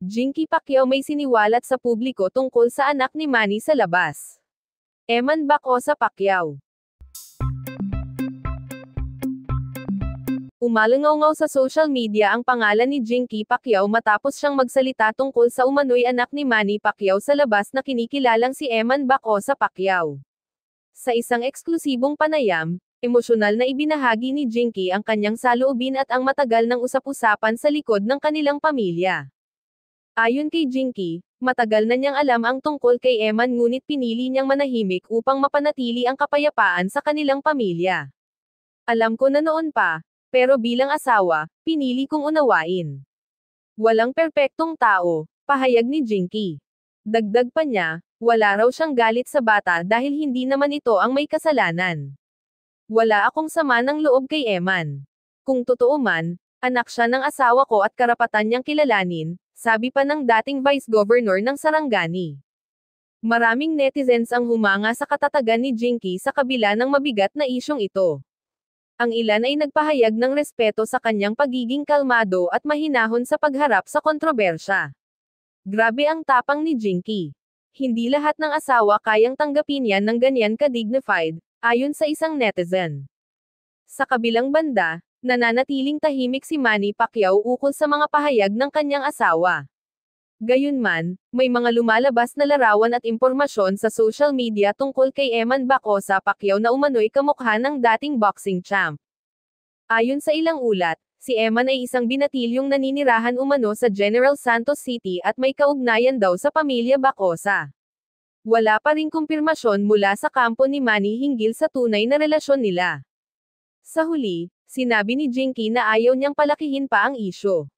Jinky Pacquiao may siniwalat sa publiko tungkol sa anak ni Manny sa labas. Eman Bacosa Pacquiao. Umalangaw sa social media ang pangalan ni Jinky Pacquiao matapos siyang magsalita tungkol sa umano'y anak ni Manny Pacquiao sa labas na kinikilalang si Eman Bacosa Pacquiao. Sa isang eksklusibong panayam, emosyonal na ibinahagi ni Jinky ang kanyang saloobin at ang matagal ng usap-usapan sa likod ng kanilang pamilya. Ayon kay Jinky, matagal na niyang alam ang tungkol kay Eman ngunit pinili niyang manahimik upang mapanatili ang kapayapaan sa kanilang pamilya. Alam ko na noon pa, pero bilang asawa, pinili kong unawain. Walang perpektong tao, pahayag ni Jinky. Dagdag pa niya, wala raw siyang galit sa bata dahil hindi naman ito ang may kasalanan. Wala akong sama ng loob kay Eman. Kung totoo man, anak siya ng asawa ko at karapatan niyang kilalanin, sabi pa ng dating Vice Governor ng Sarangani. Maraming netizens ang humanga sa katatagan ni Jinky sa kabila ng mabigat na isyong ito. Ang ilan ay nagpahayag ng respeto sa kanyang pagiging kalmado at mahinahon sa pagharap sa kontrobersya. Grabe ang tapang ni Jinky. Hindi lahat ng asawa kayang tanggapin yan ng ganyan ka-dignified, ayon sa isang netizen. Sa kabilang banda, nananatiling tahimik si Manny Pacquiao ukol sa mga pahayag ng kanyang asawa. Gayunman, may mga lumalabas na larawan at impormasyon sa social media tungkol kay Eman Bacosa Pacquiao na umano'y kamukha ng dating boxing champ. Ayon sa ilang ulat, si Eman ay isang binatilyong naninirahan umano sa General Santos City at may kaugnayan daw sa pamilya Bacosa. Wala pa ring kumpirmasyon mula sa kampo ni Manny hinggil sa tunay na relasyon nila. Sa huli, sinabi ni Jinky na ayaw niyang palakihin pa ang isyu.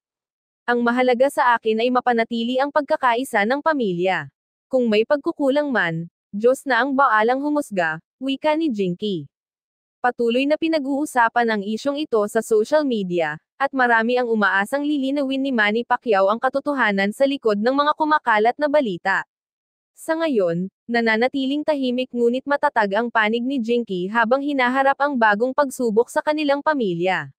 Ang mahalaga sa akin ay mapanatili ang pagkakaisa ng pamilya. Kung may pagkukulang man, Diyos na ang baalang humusga, wika ni Jinky. Patuloy na pinag-uusapan ang isyong ito sa social media, at marami ang umaasang lilinawin ni Manny Pacquiao ang katotohanan sa likod ng mga kumakalat na balita. Sa ngayon, nananatiling tahimik ngunit matatag ang panig ni Jinky habang hinaharap ang bagong pagsubok sa kanilang pamilya.